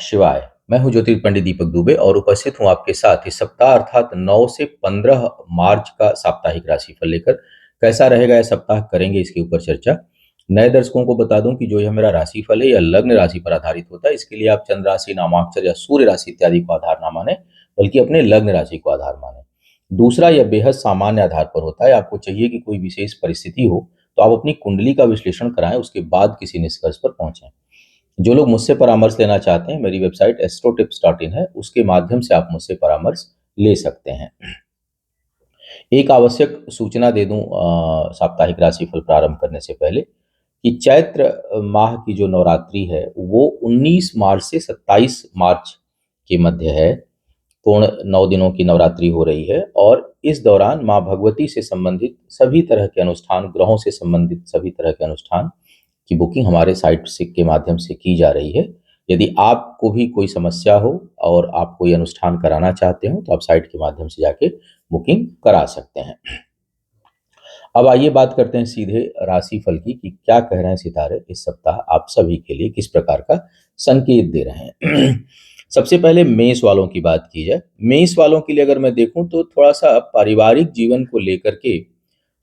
शिवाय। मैं हूं ज्योतिष पंडित दीपक दुबे और उपस्थित हूं आपके साथ इस सप्ताह अर्थात 9 से 15 मार्च का साप्ताहिक राशिफल लेकर। कैसा रहेगा यह सप्ताह, करेंगे इसके ऊपर चर्चा। नए दर्शकों को बता दूं कि जो यह मेरा राशिफल है यह लग्न राशि पर आधारित होता है। इसके लिए आप चंद्र राशि, नामाक्षर या सूर्य राशि इत्यादि को आधार ना माने, बल्कि अपने लग्न राशि को आधार माने। दूसरा, यह बेहद सामान्य आधार पर होता है। आपको चाहिए कि कोई विशेष परिस्थिति हो तो आप अपनी कुंडली का विश्लेषण कराएं, उसके बाद किसी निष्कर्ष पर पहुंचें। जो लोग मुझसे परामर्श लेना चाहते हैं, मेरी वेबसाइट astrotips.in है, उसके माध्यम से आप मुझसे परामर्श ले सकते हैं। एक आवश्यक सूचना दे दूं साप्ताहिक राशिफल प्रारंभ करने से पहले, कि चैत्र माह की जो नवरात्रि है वो 19 मार्च से 27 मार्च के मध्य है। पूर्ण 9 दिनों की नवरात्रि हो रही है और इस दौरान माँ भगवती से संबंधित सभी तरह के अनुष्ठान, ग्रहों से संबंधित सभी तरह के अनुष्ठान की बुकिंग हमारे साइट से के माध्यम से की जा रही है। यदि आपको भी कोई समस्या हो और आप कोई अनुष्ठान कराना चाहते हो तो आप साइट के माध्यम से जाके बुकिंग करा सकते हैं। अब आइए बात करते हैं सीधे राशिफल की कि क्या कह रहे हैं सितारे इस सप्ताह आप सभी के लिए, किस प्रकार का संकेत दे रहे हैं। सबसे पहले मेष वालों की बात की जाए। मेष वालों के लिए अगर मैं देखूं तो थोड़ा सा पारिवारिक जीवन को लेकर के,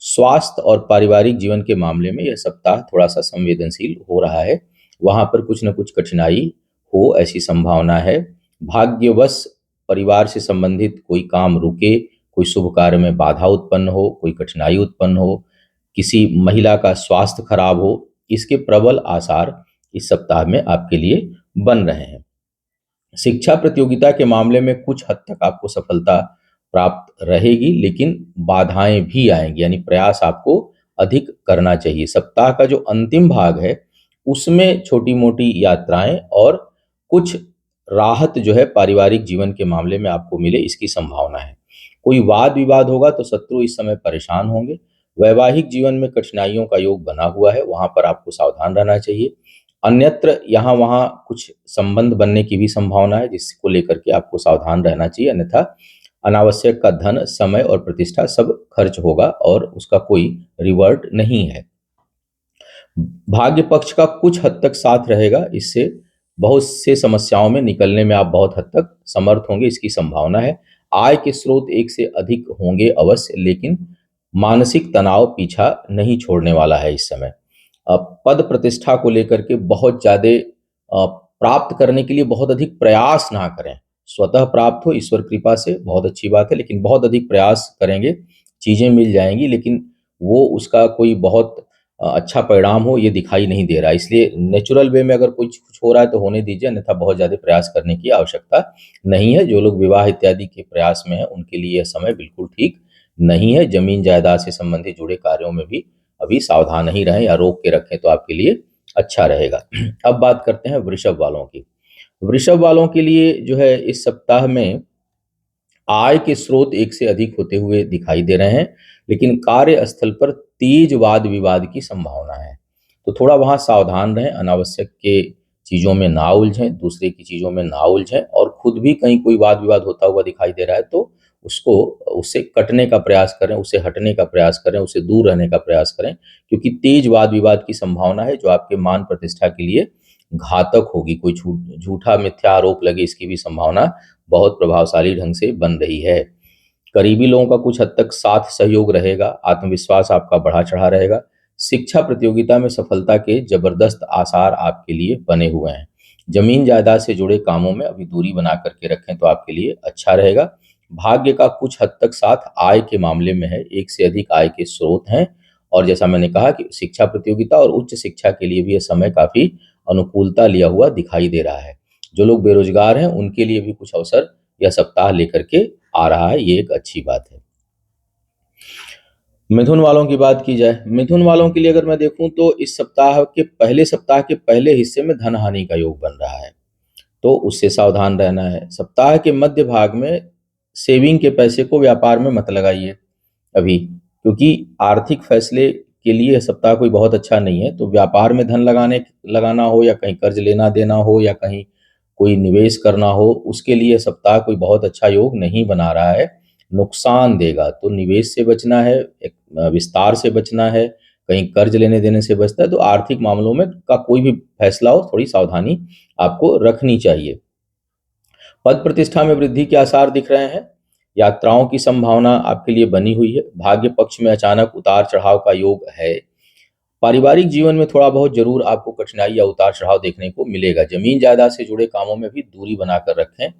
स्वास्थ्य और पारिवारिक जीवन के मामले में यह सप्ताह थोड़ा सा संवेदनशील हो रहा है। वहां पर कुछ न कुछ कठिनाई हो ऐसी संभावना है। भाग्यवश परिवार से संबंधित कोई काम रुके, कोई शुभ कार्य में बाधा उत्पन्न हो, कोई कठिनाई उत्पन्न हो, किसी महिला का स्वास्थ्य खराब हो, इसके प्रबल आसार इस सप्ताह में आपके लिए बन रहे हैं। शिक्षा प्रतियोगिता के मामले में कुछ हद तक आपको सफलता प्राप्त रहेगी, लेकिन बाधाएं भी आएंगी, यानी प्रयास आपको अधिक करना चाहिए। सप्ताह का जो अंतिम भाग है उसमें छोटी मोटी यात्राएं और कुछ राहत जो है पारिवारिक जीवन के मामले में आपको मिले, इसकी संभावना है। कोई वाद विवाद होगा तो शत्रु इस समय परेशान होंगे। वैवाहिक जीवन में कठिनाइयों का योग बना हुआ है, वहां पर आपको सावधान रहना चाहिए। अन्यत्र यहाँ वहाँ कुछ संबंध बनने की भी संभावना है, जिसको लेकर के आपको सावधान रहना चाहिए, अन्यथा अनावश्यक का धन, समय और प्रतिष्ठा सब खर्च होगा और उसका कोई रिवर्ट नहीं है। भाग्य पक्ष का कुछ हद तक साथ रहेगा, इससे बहुत से समस्याओं में निकलने में आप बहुत हद तक समर्थ होंगे, इसकी संभावना है। आय के स्रोत एक से अधिक होंगे अवश्य, लेकिन मानसिक तनाव पीछा नहीं छोड़ने वाला है इस समय। पद प्रतिष्ठा को लेकर के बहुत ज़्यादा प्राप्त करने के लिए बहुत अधिक प्रयास ना करें। स्वतः प्राप्त हो ईश्वर कृपा से बहुत अच्छी बात है, लेकिन बहुत अधिक प्रयास करेंगे चीज़ें मिल जाएंगी, लेकिन वो उसका कोई बहुत अच्छा परिणाम हो ये दिखाई नहीं दे रहा है। इसलिए नेचुरल वे में अगर कुछ कुछ हो रहा है तो होने दीजिए, अन्यथा बहुत ज़्यादा प्रयास करने की आवश्यकता नहीं है। जो लोग विवाह इत्यादि के प्रयास में हैं उनके लिए यह समय बिल्कुल ठीक नहीं है। जमीन जायदाद से संबंधित जुड़े कार्यों में भी अभी सावधान ही रहें या रोक के रखें तो आपके लिए अच्छा रहेगा। अब बात करते हैं वृषभ वालों की। वृषभ वालों के लिए जो है इस सप्ताह में आय के स्रोत एक से अधिक होते हुए दिखाई दे रहे हैं, लेकिन कार्यस्थल पर तेज वाद विवाद की संभावना है। तो थोड़ा वहां सावधान रहें, अनावश्यक के चीजों में ना उलझें, दूसरे की चीजों में ना उलझें, और खुद भी कहीं कोई वाद विवाद होता हुआ दिखाई दे रहा है तो उसको उससे कटने का प्रयास करें, उससे हटने का प्रयास करें, उससे दूर रहने का प्रयास करें, क्योंकि तेज वाद विवाद की संभावना है जो आपके मान प्रतिष्ठा के लिए घातक होगी। कोई झूठा मिथ्या आरोप लगे, इसकी भी संभावना बहुत प्रभावशाली ढंग से बन रही है। करीबी लोगों का कुछ हद तक साथ सहयोग रहेगा, आत्मविश्वास आपका बढ़ा चढ़ा रहेगा। शिक्षा प्रतियोगिता में सफलता के जबरदस्त आसार आपके लिए बने हुए हैं। जमीन जायदाद से जुड़े कामों में अभी दूरी बना करके रखें तो आपके लिए अच्छा रहेगा। भाग्य का कुछ हद तक साथ आय के मामले में है, एक से अधिक आय के स्रोत हैं, और जैसा मैंने कहा कि शिक्षा प्रतियोगिता और उच्च शिक्षा के लिए भी यह समय काफी अनुकूलता लिया हुआ दिखाई दे रहा है। जो लोग बेरोजगार हैं उनके लिए भी कुछ अवसर यह सप्ताह लेकर के आ रहा है, ये एक अच्छी बात है। मिथुन वालों की बात की जाए, मिथुन वालों के लिए अगर मैं देखूं तो इस सप्ताह के पहले हिस्से में धन हानि का योग बन रहा है, तो उससे सावधान रहना है। सप्ताह के मध्य भाग में सेविंग के पैसे को व्यापार में मत लगाइए अभी, क्योंकि आर्थिक फैसले के लिए यह सप्ताह कोई बहुत अच्छा नहीं है। तो व्यापार में धन लगाना हो, या कहीं कर्ज लेना देना हो, या कहीं कोई निवेश करना हो, उसके लिए सप्ताह कोई बहुत अच्छा योग नहीं बना रहा है, नुकसान देगा। तो निवेश से बचना है, एक विस्तार से बचना है, कहीं कर्ज लेने देने से बचता है। तो आर्थिक मामलों में का कोई भी फैसला हो, थोड़ी सावधानी आपको रखनी चाहिए। पद प्रतिष्ठा में वृद्धि के आसार दिख रहे हैं। यात्राओं की संभावना आपके लिए बनी हुई है। भाग्य पक्ष में अचानक उतार चढ़ाव का योग है। पारिवारिक जीवन में थोड़ा बहुत जरूर आपको कठिनाई या उतार चढ़ाव देखने को मिलेगा। जमीन जायदाद से जुड़े कामों में भी दूरी बनाकर रखें।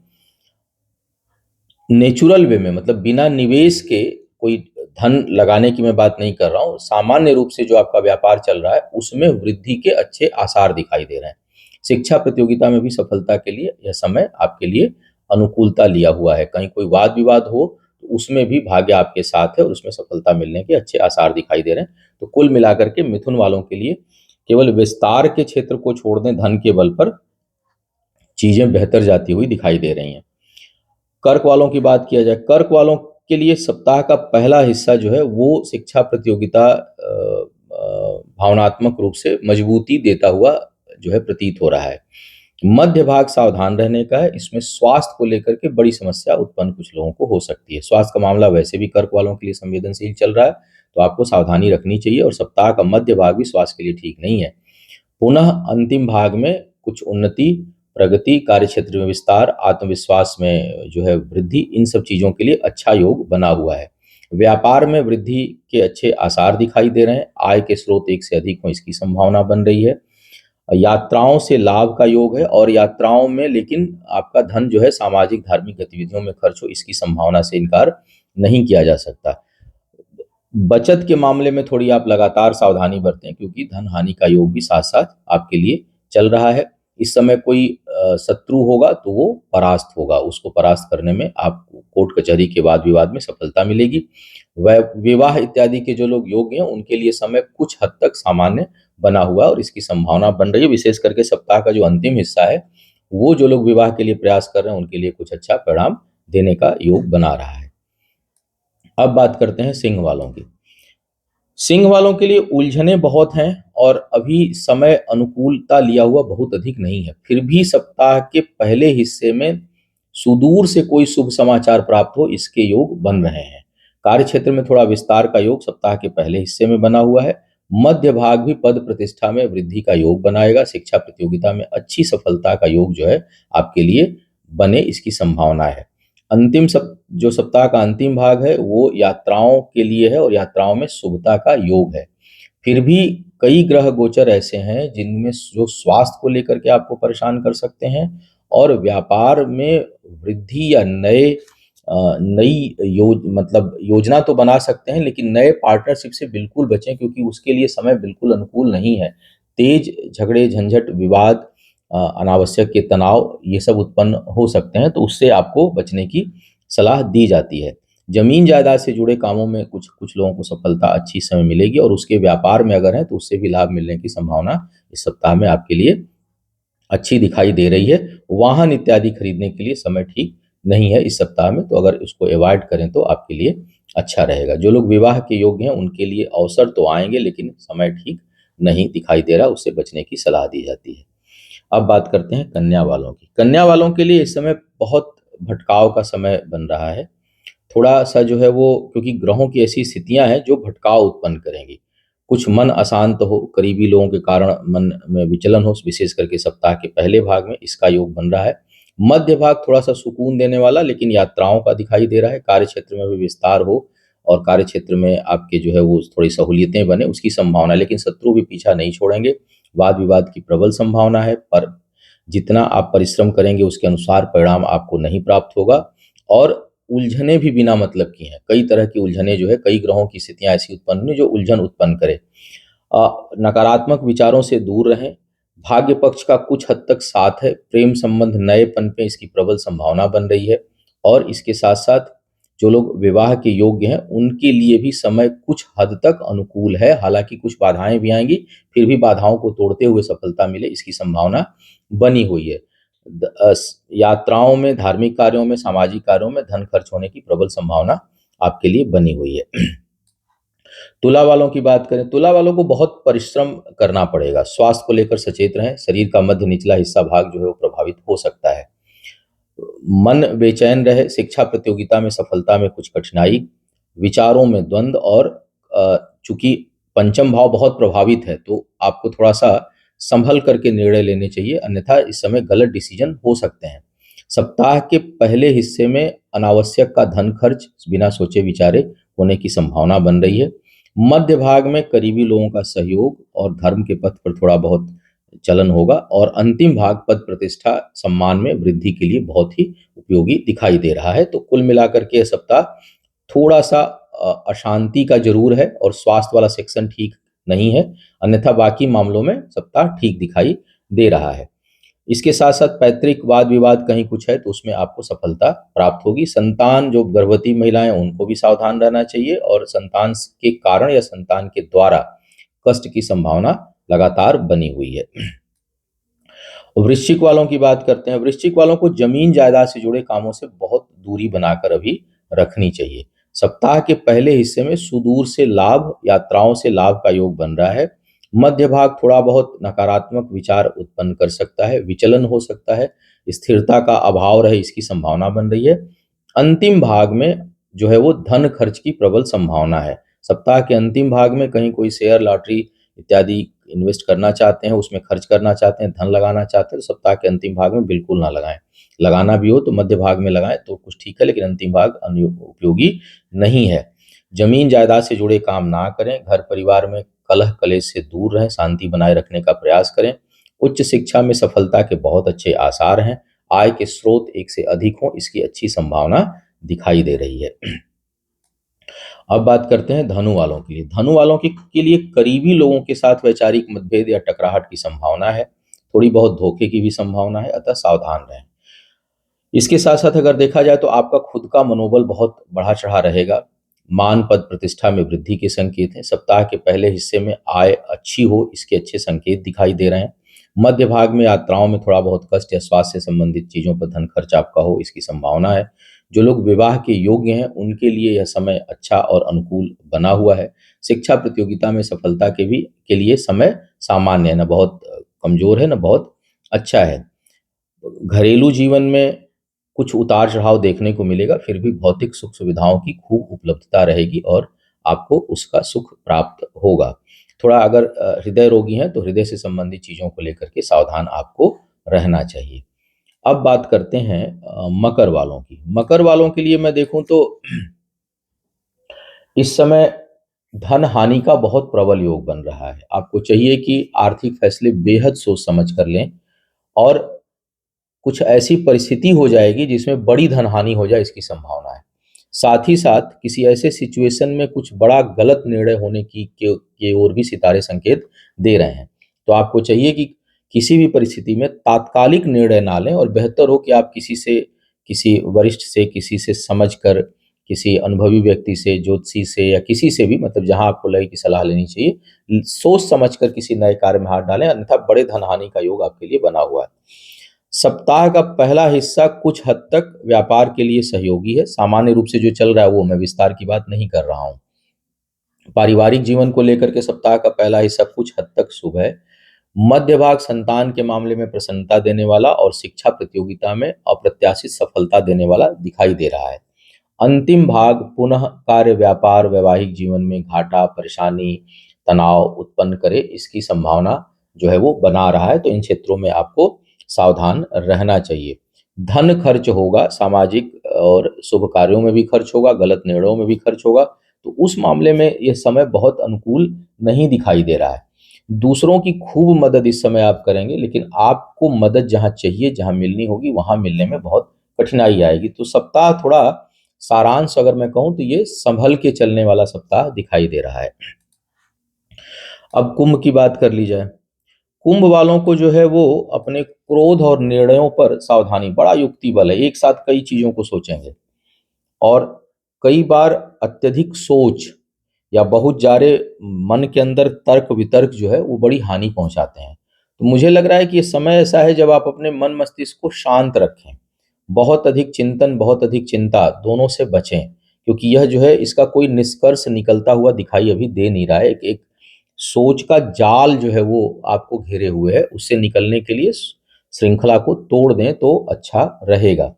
नेचुरल वे में, मतलब बिना निवेश के कोई धन लगाने की मैं बात नहीं कर रहा हूँ। सामान्य रूप से जो आपका व्यापार चल रहा है उसमें वृद्धि के अच्छे आसार दिखाई दे रहे हैं। शिक्षा प्रतियोगिता में भी सफलता के लिए यह समय आपके लिए अनुकूलता लिया हुआ है। कहीं कोई वाद विवाद हो तो उसमें भी भाग्य आपके साथ है और उसमें सफलता मिलने के अच्छे आसार दिखाई दे रहे हैं। तो कुल मिलाकर के मिथुन वालों के लिए केवल विस्तार के क्षेत्र को छोड़ दें, धन के बल पर चीजें बेहतर जाती हुई दिखाई दे रही हैं। कर्क वालों की बात किया जाए, कर्क वालों के लिए सप्ताह का पहला हिस्सा जो है वो शिक्षा प्रतियोगिता भावनात्मक रूप से मजबूती देता हुआ जो है प्रतीत हो रहा है। मध्य भाग सावधान रहने का है। इसमें स्वास्थ्य को लेकर के बड़ी समस्या उत्पन्न कुछ लोगों को हो सकती है। स्वास्थ्य का मामला वैसे भी कर्क वालों के लिए संवेदनशील चल रहा है, तो आपको सावधानी रखनी चाहिए। और सप्ताह का मध्य भाग भी स्वास्थ्य के लिए ठीक नहीं है। पुनः अंतिम भाग में कुछ उन्नति, प्रगति, कार्यक्षेत्र में विस्तार, आत्मविश्वास में जो है वृद्धि, इन सब चीजों के लिए अच्छा योग बना हुआ है। व्यापार में वृद्धि के अच्छे आसार दिखाई दे रहे हैं। आय के स्रोत एक से अधिक हो, इसकी संभावना बन रही है। यात्राओं से लाभ का योग है, और यात्राओं में लेकिन आपका धन जो है सामाजिक धार्मिक गतिविधियों में खर्च हो, इसकी संभावना से इनकार नहीं किया जा सकता। बचत के मामले में थोड़ी आप लगातार सावधानी बरतें, क्योंकि धन हानि का योग भी साथ साथ आपके लिए चल रहा है। इस समय कोई शत्रु होगा तो वो परास्त होगा। उसको परास्त करने में आपको कोर्ट कचहरी के वाद विवाद में सफलता मिलेगी। वह विवाह इत्यादि के जो लोग योग्य हैं उनके लिए समय कुछ हद तक सामान्य बना हुआ है और इसकी संभावना बन रही है। विशेष करके सप्ताह का जो अंतिम हिस्सा है वो जो लोग विवाह के लिए प्रयास कर रहे हैं उनके लिए कुछ अच्छा परिणाम देने का योग बना रहा है। अब बात करते हैं सिंह वालों की। सिंह वालों के लिए उलझने बहुत हैं और अभी समय अनुकूलता लिया हुआ बहुत अधिक नहीं है। फिर भी सप्ताह के पहले हिस्से में सुदूर से कोई शुभ समाचार प्राप्त हो, इसके योग बन रहे हैं। कार्य क्षेत्र में थोड़ा विस्तार का योग सप्ताह के पहले हिस्से में बना हुआ है। मध्य भाग भी पद प्रतिष्ठा में वृद्धि का योग बनाएगा। शिक्षा प्रतियोगिता में अच्छी सफलता का योग जो है आपके लिए बने, इसकी संभावना है। जो सप्ताह का अंतिम भाग है वो यात्राओं के लिए है और यात्राओं में शुभता का योग है। फिर भी कई ग्रह गोचर ऐसे हैं जिनमें जो स्वास्थ्य को लेकर के आपको परेशान कर सकते हैं, और व्यापार में वृद्धि या नई मतलब योजना तो बना सकते हैं, लेकिन नए पार्टनरशिप से बिल्कुल बचें, क्योंकि उसके लिए समय बिल्कुल अनुकूल नहीं है। तेज झगड़े, झंझट, विवाद, अनावश्यक के तनाव, ये सब उत्पन्न हो सकते हैं, तो उससे आपको बचने की सलाह दी जाती है। जमीन जायदाद से जुड़े कामों में कुछ कुछ लोगों को सफलता अच्छी समय मिलेगी, और उसके व्यापार में अगर है तो उससे भी लाभ मिलने की संभावना इस सप्ताह में आपके लिए अच्छी दिखाई दे रही है। वाहन इत्यादि खरीदने के लिए समय ठीक नहीं है इस सप्ताह में, तो अगर इसको अवॉइड करें तो आपके लिए अच्छा रहेगा। जो लोग विवाह के योग्य हैं उनके लिए अवसर तो आएंगे, लेकिन समय ठीक नहीं दिखाई दे रहा, उससे बचने की सलाह दी जाती है। अब बात करते हैं कन्या वालों की। कन्या वालों के लिए इस समय बहुत भटकाव का समय बन रहा है। थोड़ा सा जो है वो, क्योंकि ग्रहों की ऐसी स्थितियां हैं जो भटकाव उत्पन्न करेंगी। कुछ मन अशांत हो, करीबी लोगों के कारण मन में विचलन हो, विशेष करके सप्ताह के पहले भाग में इसका योग बन रहा है। मध्य भाग थोड़ा सा सुकून देने वाला लेकिन यात्राओं का दिखाई दे रहा है। कार्य क्षेत्र में भी विस्तार हो और कार्य क्षेत्र में आपके जो है वो थोड़ी सहूलियतें बने, उसकी संभावना है, लेकिन शत्रु भी पीछा नहीं छोड़ेंगे। वाद विवाद की प्रबल संभावना है, पर जितना आप परिश्रम करेंगे उसके अनुसार परिणाम आपको नहीं प्राप्त होगा। और उलझने भी बिना मतलब की हैं। कई तरह की उलझने जो है, कई ग्रहों की स्थितियां ऐसी उत्पन्न हुई जो उलझन उत्पन्न करे। नकारात्मक विचारों से दूर रहें। भाग्य पक्ष का कुछ हद तक साथ है। प्रेम संबंध नए पनपे, इसकी प्रबल संभावना बन रही है। और इसके साथ साथ जो लोग विवाह के योग्य हैं उनके लिए भी समय कुछ हद तक अनुकूल है। हालांकि कुछ बाधाएं भी आएंगी, फिर भी बाधाओं को तोड़ते हुए सफलता मिले, इसकी संभावना बनी हुई है। यात्राओं में, धार्मिक कार्यों में, सामाजिक कार्यों में धन खर्च होने की प्रबल संभावना आपके लिए बनी हुई है। तुला वालों की बात करें, तुला वालों को बहुत परिश्रम करना पड़ेगा। स्वास्थ्य को लेकर सचेत रहें। शरीर का मध्य निचला हिस्सा भाग जो है वो प्रभावित हो सकता है। मन बेचैन रहे। शिक्षा प्रतियोगिता में सफलता में कुछ कठिनाई, विचारों में द्वंद्व, और चूंकि पंचम भाव बहुत प्रभावित है, तो आपको थोड़ा-सा संभल करके निर्णय लेने चाहिए, अन्यथा इस समय गलत डिसीजन हो सकते हैं। सप्ताह के पहले हिस्से में अनावश्यक का धन खर्च बिना सोचे-विचारे होने की संभावना बन रही है। मध्य भाग में करीबी लोगों का सहयोग और धर्म के पथ पर थोड़ा बहुत चलन होगा और अंतिम भाग पद प्रतिष्ठा सम्मान में वृद्धि के लिए बहुत ही उपयोगी दिखाई दे रहा है। तो कुल मिलाकर के यह सप्ताह थोड़ा-सा अशांति का ज़रूर है और स्वास्थ्य वाला सेक्शन ठीक नहीं है, अन्यथा बाकी मामलों में सप्ताह ठीक दिखाई दे रहा है। इसके साथ-साथ पैतृक वाद-विवाद कहीं कुछ है तो उसमें आपको सफलता प्राप्त होगी। संतान जो गर्भवती महिलाएँ हैं उनको भी सावधान रहना चाहिए और संतान के कारण या संतान के द्वारा कष्ट की संभावना लगातार बनी हुई है। वृश्चिक वालों की बात करते हैं। वृश्चिक वालों को जमीन जायदाद से जुड़े कामों से बहुत दूरी बनाकर अभी रखनी चाहिए। सप्ताह के पहले हिस्से में सुदूर से लाभ, यात्राओं से लाभ का योग बन रहा है। मध्य भाग थोड़ा बहुत नकारात्मक विचार उत्पन्न कर सकता है, विचलन हो सकता है, स्थिरता का अभाव रहे इसकी संभावना बन रही है। अंतिम भाग में जो है वो धन खर्च की प्रबल संभावना है। सप्ताह के अंतिम भाग में कहीं कोई शेयर, लॉटरी इत्यादि इन्वेस्ट करना चाहते हैं, उसमें खर्च करना चाहते हैं, धन लगाना चाहते हैं, तो सप्ताह के अंतिम भाग में बिल्कुल ना लगाएं। लगाना भी हो तो मध्य भाग में लगाएं तो कुछ ठीक है, लेकिन अंतिम भाग उपयोगी नहीं है। जमीन जायदाद से जुड़े काम ना करें, घर परिवार में कलह कलेश से दूर रहें, शांति बनाए रखने का प्रयास करें। उच्च शिक्षा में सफलता के बहुत अच्छे आसार हैं। आय के स्रोत एक से अधिक हों, इसकी अच्छी संभावना दिखाई दे रही है। अब बात करते हैं धनु वालों के लिए। धनु वालों के लिए करीबी लोगों के साथ वैचारिक मतभेद या टकराहट की संभावना है। थोड़ी बहुत धोखे की भी संभावना है, अतः सावधान रहें। इसके साथ-साथ अगर देखा जाए तो आपका खुद का मनोबल बहुत बढ़ा-चढ़ा रहेगा। मान, पद, प्रतिष्ठा में वृद्धि के संकेत हैं। सप्ताह के पहले हिस्से में आय अच्छी हो, इसके अच्छे संकेत दिखाई दे रहे हैं। मध्य भाग में यात्राओं में थोड़ा बहुत कष्ट या स्वास्थ्य से संबंधित चीज़ों पर धन खर्च आपका हो, इसकी संभावना है। जो लोग विवाह के योग्य हैं, उनके लिए यह समय अच्छा और अनुकूल बना हुआ है। शिक्षा प्रतियोगिता में सफलता के लिए समय सामान्य है, ना बहुत कमज़ोर है, ना बहुत अच्छा है। घरेलू जीवन में कुछ उतार-चढ़ाव देखने को मिलेगा, फिर भी भौतिक सुख-सुविधाओं की खूब उपलब्धता रहेगी और आपको उसका सुख प्राप्त होगा। थोड़ा अगर हृदय रोगी हैं, तो हृदय से संबंधित चीज़ों को लेकर के सावधान आपको रहना चाहिए। अब बात करते हैं मकर वालों की। मकर वालों के लिए मैं देखूँ तो इस समय धन हानि का बहुत प्रबल योग बन रहा है। आपको चाहिए कि आर्थिक फैसले बेहद सोच समझ कर लें और कुछ ऐसी परिस्थिति हो जाएगी जिसमें बड़ी धनहानि हो जाए, इसकी संभावना है। साथ ही साथ किसी ऐसे सिचुएशन में कुछ बड़ा गलत निर्णय होने की ओर भी सितारे संकेत दे रहे हैं। तो आपको चाहिए कि किसी भी परिस्थिति में तात्कालिक निर्णय ना लें और बेहतर हो कि आप किसी वरिष्ठ से, किसी से समझ कर, किसी अनुभवी व्यक्ति से, ज्योतिषी से या किसी से भी, मतलब जहाँ आपको लगे कि सलाह लेनी चाहिए, सोच समझ कर किसी नए कार्य में हाथ डालें, अन्यथा बड़े धनहानि का योग आपके लिए बना हुआ है। सप्ताह का पहला हिस्सा कुछ हद तक व्यापार के लिए सहयोगी है। सामान्य रूप से जो चल रहा है वो मैं विस्तार की बात नहीं कर रहा हूँ। पारिवारिक जीवन को लेकर के सप्ताह का पहला हिस्सा कुछ हद तक शुभ है। मध्य भाग संतान के मामले में प्रसन्नता देने वाला और शिक्षा प्रतियोगिता में अप्रत्याशित सफलता देने वाला दिखाई दे रहा है। अंतिम भाग पुनः कार्य, व्यापार, वैवाहिक जीवन में घाटा, परेशानी, तनाव उत्पन्न करे, इसकी संभावना जो है वो बना रहा है। तो इन क्षेत्रों में आपको सावधान रहना चाहिए। धन खर्च होगा, सामाजिक और शुभ कार्यों में भी खर्च होगा, गलत निर्णयों में भी खर्च होगा। तो उस मामले में यह समय बहुत अनुकूल नहीं दिखाई दे रहा है। दूसरों की खूब मदद इस समय आप करेंगे, लेकिन आपको मदद जहाँ चाहिए, जहाँ मिलनी होगी, वहाँ मिलने में बहुत कठिनाई आएगी। तो सप्ताह थोड़ा, सारांश अगर मैं कहूँ तो ये संभल के चलने वाला सप्ताह दिखाई दे रहा है। अब कुंभ की बात कर ली जाए। कुंभ वालों को जो है वो अपने क्रोध और निर्णयों पर सावधानी, बड़ा युक्ति बल है। एक साथ कई चीजों को सोचेंगे और कई बार अत्यधिक सोच या बहुत जारे मन के अंदर तर्क वितर्क जो है वो बड़ी हानि पहुंचाते हैं। तो मुझे लग रहा है कि ये समय ऐसा है जब आप अपने मन मस्तिष्क को शांत रखें। बहुत अधिक चिंतन, बहुत अधिक चिंता दोनों से बचें, क्योंकि यह जो है इसका कोई निष्कर्ष निकलता हुआ दिखाई अभी दे नहीं रहा है। एक सोच का जाल जो है वो आपको घेरे हुए है, उससे निकलने के लिए श्रृंखला को तोड़ दें तो अच्छा रहेगा।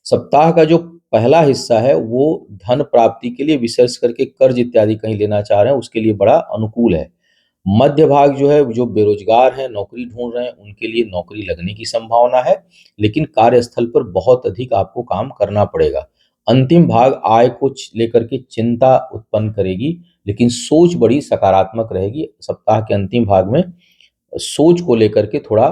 सप्ताह का जो पहला हिस्सा है वो धन प्राप्ति के लिए विशेष करके कर्ज इत्यादि कहीं लेना चाह रहे हैं उसके लिए बड़ा अनुकूल है। मध्य भाग जो है जो बेरोजगार हैं, नौकरी ढूंढ रहे हैं, उनके लिए नौकरी लगने की संभावना है, लेकिन कार्यस्थल पर बहुत अधिक आपको काम करना पड़ेगा। अंतिम भाग आय को लेकर के चिंता उत्पन्न करेगी, लेकिन सोच बड़ी सकारात्मक रहेगी। सप्ताह के अंतिम भाग में सोच को लेकर के थोड़ा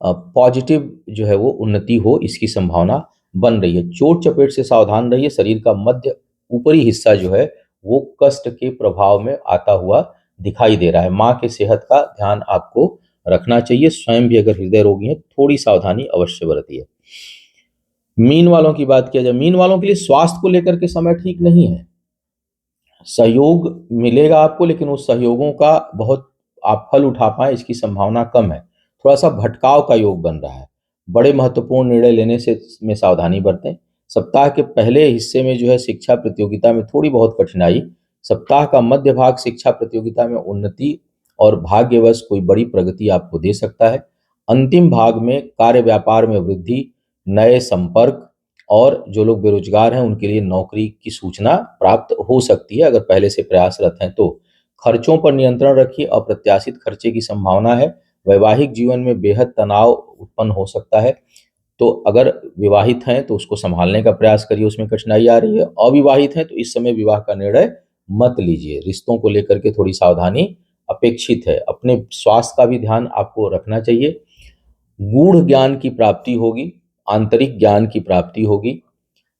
पॉजिटिव जो है वो उन्नति हो, इसकी संभावना बन रही है। चोट चपेट से सावधान रहिए। शरीर का मध्य ऊपरी हिस्सा जो है वो कष्ट के प्रभाव में आता हुआ दिखाई दे रहा है। माँ के सेहत का ध्यान आपको रखना चाहिए। स्वयं भी अगर हृदय रोगी है, थोड़ी सावधानी अवश्य बरतिए। मीन वालों की बात किया जाए, मीन वालों के लिए स्वास्थ्य को लेकर के समय ठीक नहीं है। सहयोग मिलेगा आपको, लेकिन उस सहयोगों का बहुत आप फल उठा पाए इसकी संभावना कम है। थोड़ा सा भटकाव का योग बन रहा है। बड़े महत्वपूर्ण निर्णय लेने से में सावधानी बरतें। सप्ताह के पहले हिस्से में जो है शिक्षा प्रतियोगिता में थोड़ी बहुत कठिनाई। सप्ताह का मध्य भाग शिक्षा प्रतियोगिता में उन्नति और भाग्यवश कोई बड़ी प्रगति आपको दे सकता है। अंतिम भाग में कार्य व्यापार में वृद्धि, नए संपर्क और जो लोग बेरोजगार हैं उनके लिए नौकरी की सूचना प्राप्त हो सकती है अगर पहले से प्रयासरत हैं तो। खर्चों पर नियंत्रण रखिए। अप्रत्याशित खर्चे की संभावना है। वैवाहिक जीवन में बेहद तनाव उत्पन्न हो सकता है, तो अगर विवाहित हैं तो उसको संभालने का प्रयास करिए, उसमें कठिनाई आ रही है। अविवाहित हैं तो इस समय विवाह का निर्णय मत लीजिए। रिश्तों को लेकर के थोड़ी सावधानी अपेक्षित है। अपने स्वास्थ्य का भी ध्यान आपको रखना चाहिए। गूढ़ ज्ञान की प्राप्ति होगी, आंतरिक ज्ञान की प्राप्ति होगी।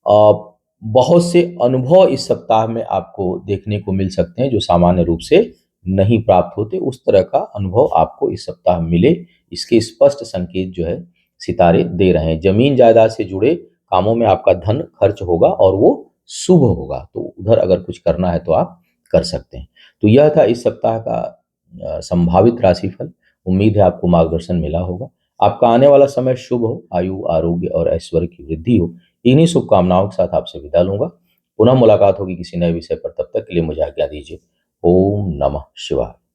बहुत से अनुभव इस सप्ताह में आपको देखने को मिल सकते हैं जो सामान्य रूप से नहीं प्राप्त होते। उस तरह का अनुभव आपको इस सप्ताह मिले, इसके स्पष्ट संकेत जो है सितारे दे रहे हैं। जमीन जायदाद से जुड़े कामों में आपका धन खर्च होगा और वो शुभ होगा, तो उधर अगर कुछ करना है तो आप कर सकते हैं। तो यह था इस सप्ताह का संभावित राशिफल। उम्मीद है आपको मार्गदर्शन मिला होगा। आपका आने वाला समय शुभ हो, आयु आरोग्य और ऐश्वर्य की वृद्धि हो। इन्हीं शुभकामनाओं के साथ आपसे विदा लूंगा। पुनः मुलाकात होगी किसी नए विषय पर। तब तक के लिए मुझे आज्ञा दीजिए। ओम नमः शिवाय।